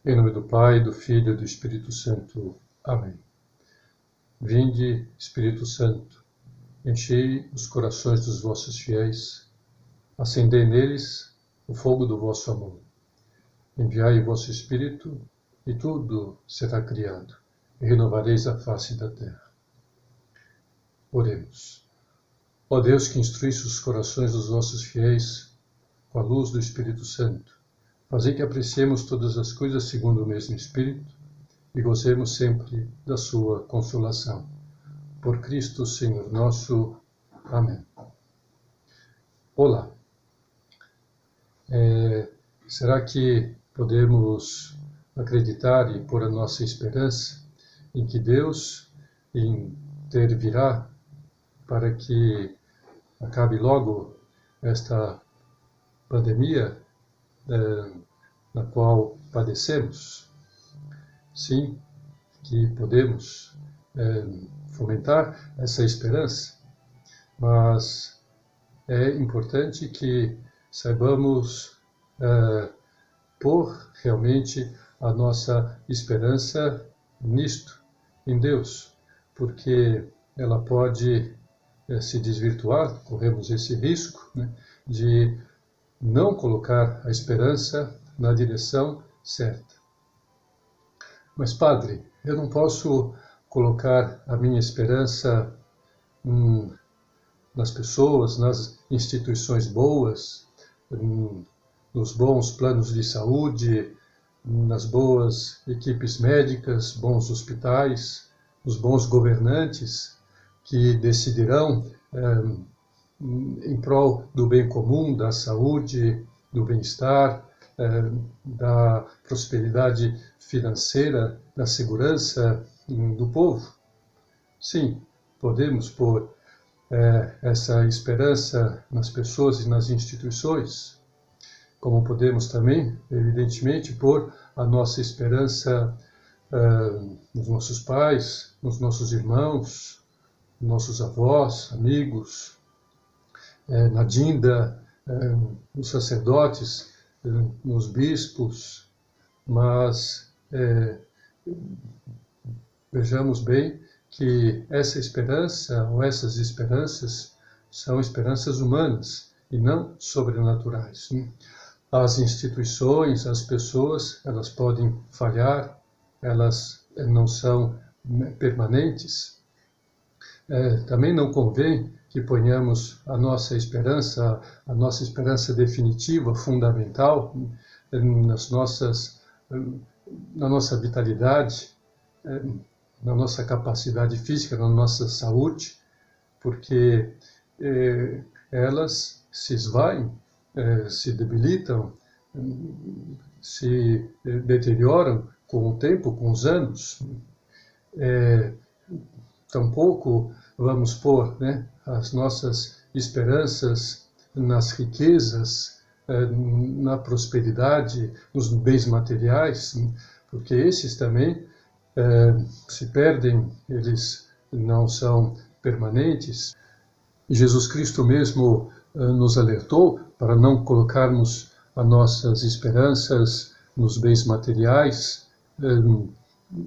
Em nome do Pai, do Filho e do Espírito Santo. Amém. Vinde, Espírito Santo, enchei os corações dos vossos fiéis, acendei neles o fogo do vosso amor. Enviai o vosso Espírito, e tudo será criado, e renovareis a face da terra. Oremos. Ó Deus, que instruísse os corações dos vossos fiéis com a luz do Espírito Santo, fazei que apreciemos todas as coisas segundo o mesmo Espírito e gozemos sempre da sua consolação. Por Cristo, Senhor nosso. Amém. Olá. Será que podemos acreditar e pôr a nossa esperança em que Deus intervirá para que acabe logo esta pandemia na qual padecemos? Sim, que podemos fomentar essa esperança, mas é importante que saibamos pôr realmente a nossa esperança nisto, em Deus, porque ela pode se desvirtuar, corremos esse risco, né, de não colocar a esperança na direção certa. Mas, Padre, eu não posso colocar a minha esperança nas pessoas, nas instituições boas, nos bons planos de saúde, nas boas equipes médicas, bons hospitais, nos bons governantes que decidirão em prol do bem comum, da saúde, do bem-estar, da prosperidade financeira, da segurança do povo. Sim, podemos pôr essa esperança nas pessoas e nas instituições, como podemos também, evidentemente, pôr a nossa esperança nos nossos pais, nos nossos irmãos, nossos avós, amigos, na Dinda, nos sacerdotes, nos bispos, mas vejamos bem que essa esperança ou essas esperanças são esperanças humanas e não sobrenaturais. As instituições, as pessoas, elas podem falhar, elas não são permanentes. Também não convém que ponhamos a nossa esperança definitiva, fundamental, na nossa vitalidade, na nossa capacidade física, na nossa saúde, porque elas se esvaem, se debilitam, se deterioram com o tempo, com os anos. Tampouco vamos pôr as nossas esperanças nas riquezas, na prosperidade, nos bens materiais, porque esses também se perdem, eles não são permanentes. Jesus Cristo mesmo nos alertou para não colocarmos as nossas esperanças nos bens materiais,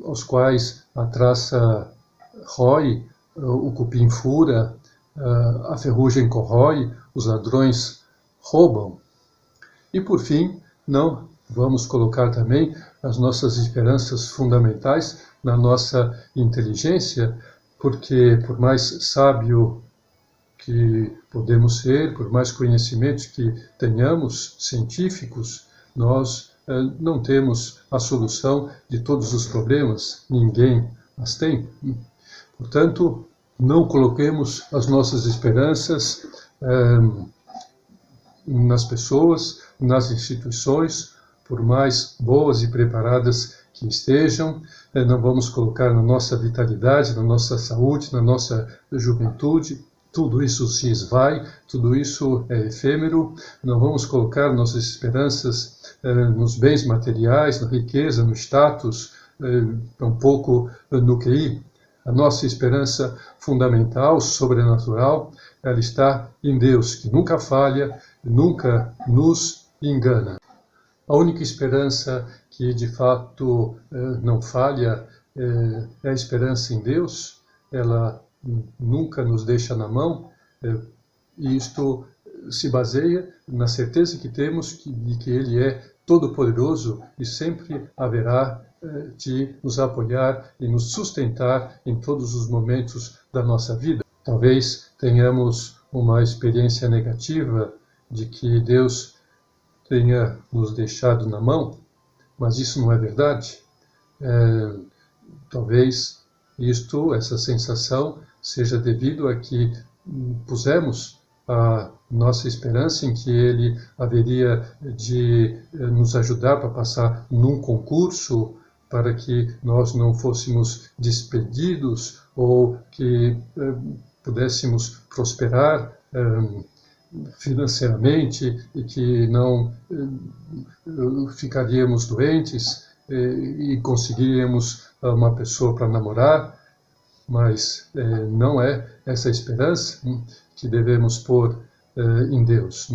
aos quais a traça rói, o cupim fura, a ferrugem corrói, os ladrões roubam. E por fim, não vamos colocar também as nossas esperanças fundamentais na nossa inteligência, porque por mais sábio que podemos ser, por mais conhecimentos que tenhamos, científicos, nós não temos a solução de todos os problemas, ninguém as tem. Portanto, não coloquemos as nossas esperanças nas pessoas, nas instituições, por mais boas e preparadas que estejam, não vamos colocar na nossa vitalidade, na nossa saúde, na nossa juventude. Tudo isso se esvai, tudo isso é efêmero. Não vamos colocar nossas esperanças nos bens materiais, na riqueza, no status, tampouco no QI. A nossa esperança fundamental, sobrenatural, ela está em Deus, que nunca falha, nunca nos engana. A única esperança que de fato não falha é a esperança em Deus. Ela nunca nos deixa na mão, e isto se baseia na certeza que temos de que Ele é todo-poderoso e sempre haverá de nos apoiar e nos sustentar em todos os momentos da nossa vida. Talvez tenhamos uma experiência negativa de que Deus tenha nos deixado na mão, mas isso não é verdade. Talvez essa sensação, seja devido a que pusemos a nossa esperança em que Ele haveria de nos ajudar para passar num concurso, para que nós não fôssemos despedidos ou que pudéssemos prosperar financeiramente e que não ficaríamos doentes e conseguiríamos uma pessoa para namorar, mas não é essa esperança que devemos pôr em Deus.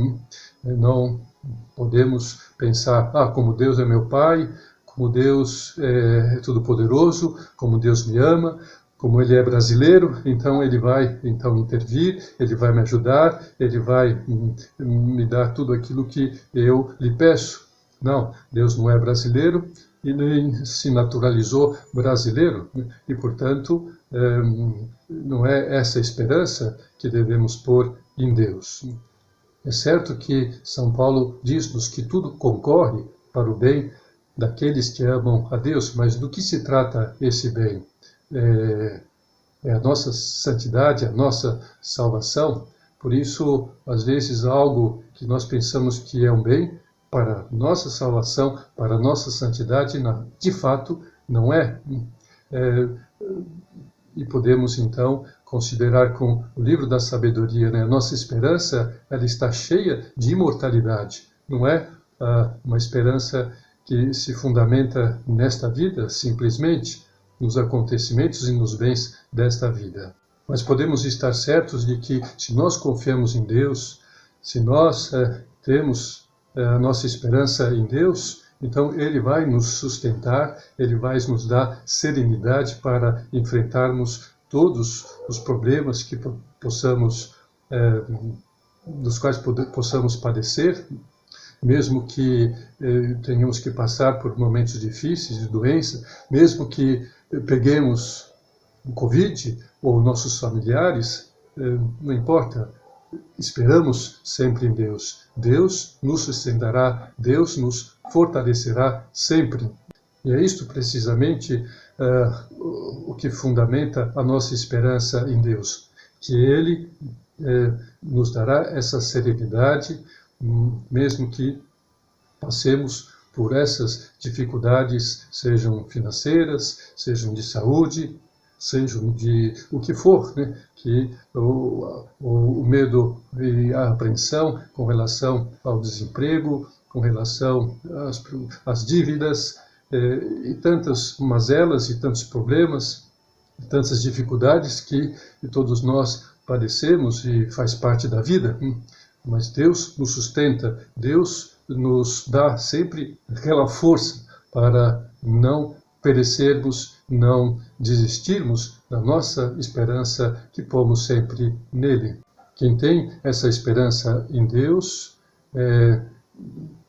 Não podemos pensar, como Deus é meu Pai, como Deus é todo-poderoso, como Deus me ama, como Ele é brasileiro, então Ele vai intervir, Ele vai me ajudar, Ele vai me dar tudo aquilo que eu lhe peço. Não, Deus não é brasileiro e nem se naturalizou brasileiro, e portanto não é essa esperança que devemos pôr em Deus. É certo que São Paulo diz-nos que tudo concorre para o bem daqueles que amam a Deus, mas do que se trata esse bem? É a nossa santidade, a nossa salvação. Por isso, às vezes, algo que nós pensamos que é um bem para nossa salvação, para nossa santidade, de fato, não é. E podemos, então, considerar com o livro da sabedoria, a nossa esperança, ela está cheia de imortalidade. Não é uma esperança que se fundamenta nesta vida, simplesmente, nos acontecimentos e nos bens desta vida. Mas podemos estar certos de que, se nós confiamos em Deus, se nós temos a nossa esperança em Deus, então Ele vai nos sustentar, Ele vai nos dar serenidade para enfrentarmos todos os problemas que dos quais possamos padecer, mesmo que tenhamos que passar por momentos difíceis de doença, mesmo que peguemos o Covid ou nossos familiares, não importa, esperamos sempre em Deus. Deus nos sustentará, Deus nos fortalecerá sempre. E é isto precisamente o que fundamenta a nossa esperança em Deus, que Ele nos dará essa serenidade, mesmo que passemos por essas dificuldades, sejam financeiras, sejam de saúde, sejam de o que for, que o medo e a apreensão com relação ao desemprego, com relação às dívidas, e tantas mazelas e tantos problemas, e tantas dificuldades que todos nós padecemos e faz parte da vida. Mas Deus nos sustenta, Deus nos dá sempre aquela força para não perecermos, não desistirmos da nossa esperança que pomos sempre nele. Quem tem essa esperança em Deus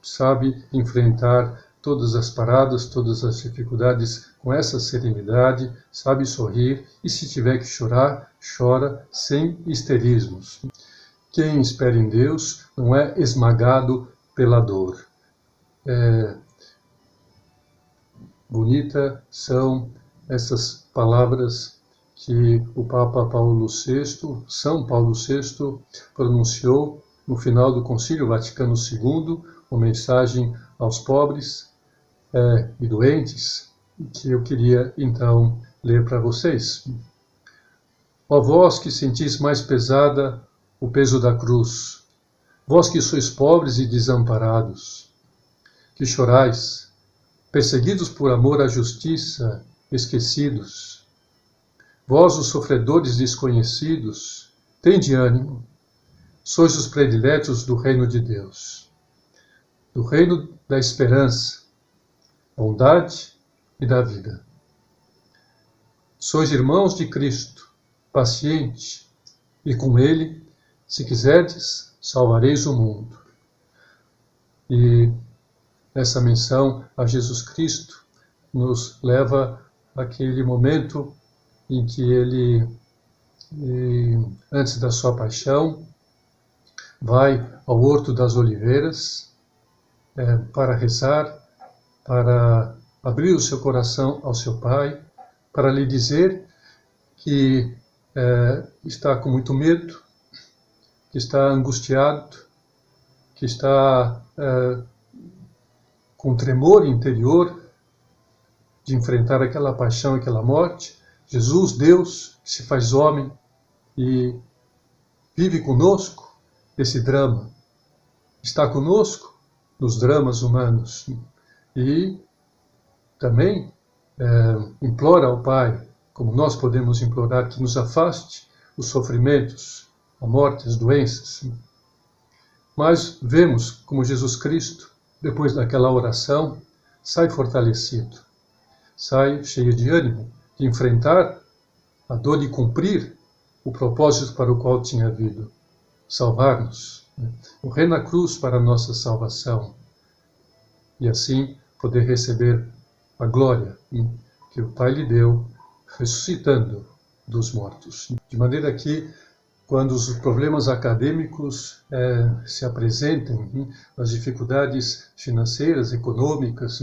sabe enfrentar todas as paradas, todas as dificuldades com essa serenidade, sabe sorrir e, se tiver que chorar, chora sem histerismos. Quem espera em Deus não é esmagado pela dor. Bonitas são essas palavras que o Papa Paulo VI, São Paulo VI, pronunciou no final do Concílio Vaticano II, uma mensagem aos pobres e doentes, que eu queria então ler para vocês. Ó vós que sentis mais pesada o peso da cruz, vós que sois pobres e desamparados, que chorais, perseguidos por amor à justiça, esquecidos, vós os sofredores desconhecidos, tende ânimo, sois os prediletos do reino de Deus. Do reino da esperança, bondade e da vida. Sois irmãos de Cristo, paciente, e com Ele, se quiserdes, salvareis o mundo. E essa menção a Jesus Cristo nos leva àquele momento em que Ele, antes da sua paixão, vai ao Horto das Oliveiras para rezar, para abrir o seu coração ao seu Pai, para lhe dizer que está com muito medo, que está angustiado, que está com tremor interior de enfrentar aquela paixão, aquela morte. Jesus, Deus, que se faz homem e vive conosco esse drama, está conosco nos dramas humanos e também implora ao Pai, como nós podemos implorar, que nos afaste os sofrimentos, a morte, as doenças. Mas vemos como Jesus Cristo, depois daquela oração, sai fortalecido, sai cheio de ânimo, de enfrentar a dor de cumprir o propósito para o qual tinha vindo, salvar-nos, morrer na cruz para a nossa salvação, e assim poder receber a glória que o Pai lhe deu, ressuscitando dos mortos. De maneira que, quando os problemas acadêmicos se apresentem, as dificuldades financeiras, econômicas,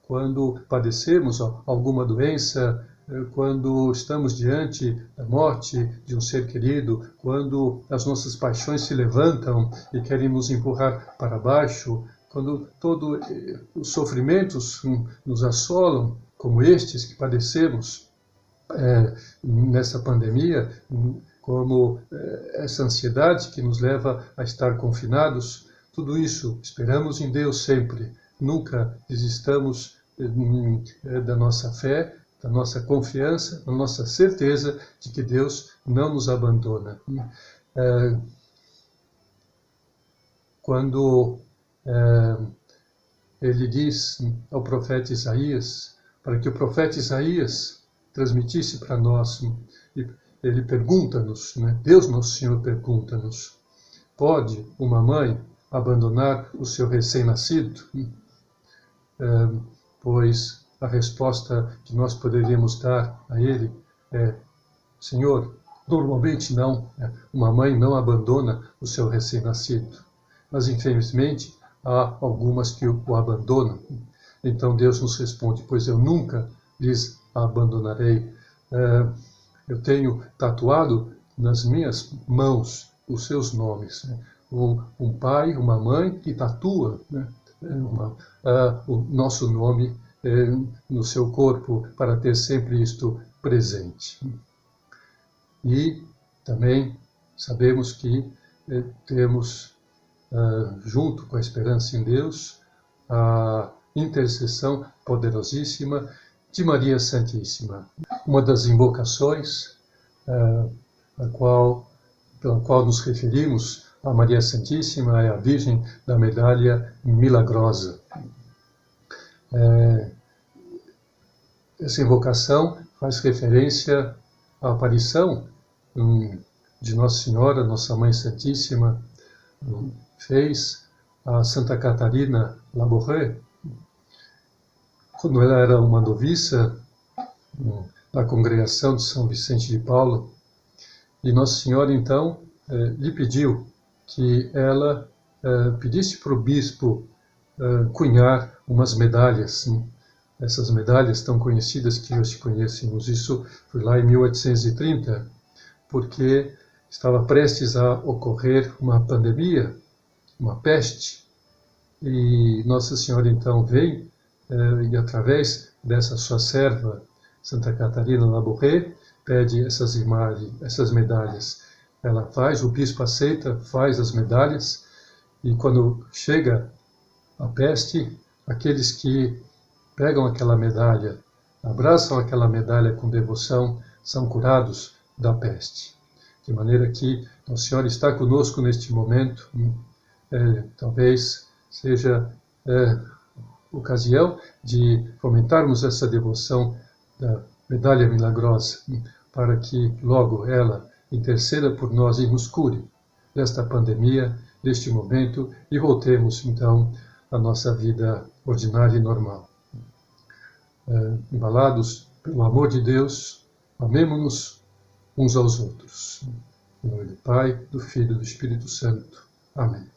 quando padecemos alguma doença, quando estamos diante da morte de um ser querido, quando as nossas paixões se levantam e querem nos empurrar para baixo, quando todos os sofrimentos nos assolam, como estes que padecemos nessa pandemia, como essa ansiedade que nos leva a estar confinados, tudo isso esperamos em Deus sempre. Nunca desistamos da nossa fé, da nossa confiança, da nossa certeza de que Deus não nos abandona. Quando ele diz ao profeta Isaías, para que o profeta Isaías transmitisse para nós, ele pergunta-nos, Deus nosso Senhor pergunta-nos, pode uma mãe abandonar o seu recém-nascido? Pois a resposta que nós poderíamos dar a ele é, Senhor, normalmente não, uma mãe não abandona o seu recém-nascido, mas infelizmente há algumas que o abandonam. Então Deus nos responde, pois eu nunca lhes abandonarei. Eu tenho tatuado nas minhas mãos os seus nomes. Um pai, uma mãe que tatua o nosso nome no seu corpo para ter sempre isto presente. E também sabemos que temos, junto com a esperança em Deus, a intercessão poderosíssima de Maria Santíssima. Uma das invocações pela qual nos referimos a Maria Santíssima é a Virgem da Medalha Milagrosa. Essa invocação faz referência à aparição de Nossa Senhora, Nossa Mãe Santíssima, fez a Santa Catarina Labouré, quando ela era uma noviça da congregação de São Vicente de Paulo, e Nossa Senhora então lhe pediu que ela pedisse para o bispo cunhar umas medalhas, essas medalhas tão conhecidas que hoje conhecemos. Isso foi lá em 1830, porque estava prestes a ocorrer uma pandemia, uma peste, e Nossa Senhora então vem e através dessa sua serva, Santa Catarina Labouré, pede essas medalhas. Ela faz, o bispo aceita, faz as medalhas, e quando chega a peste, aqueles que pegam aquela medalha, abraçam aquela medalha com devoção, são curados da peste. De maneira que Nossa Senhora está conosco neste momento, talvez seja ocasião de fomentarmos essa devoção da medalha milagrosa, para que logo ela interceda por nós e nos cure desta pandemia, deste momento, e voltemos então à nossa vida ordinária e normal. Embalados pelo amor de Deus, amemo-nos uns aos outros. Em nome do Pai, do Filho e do Espírito Santo. Amém.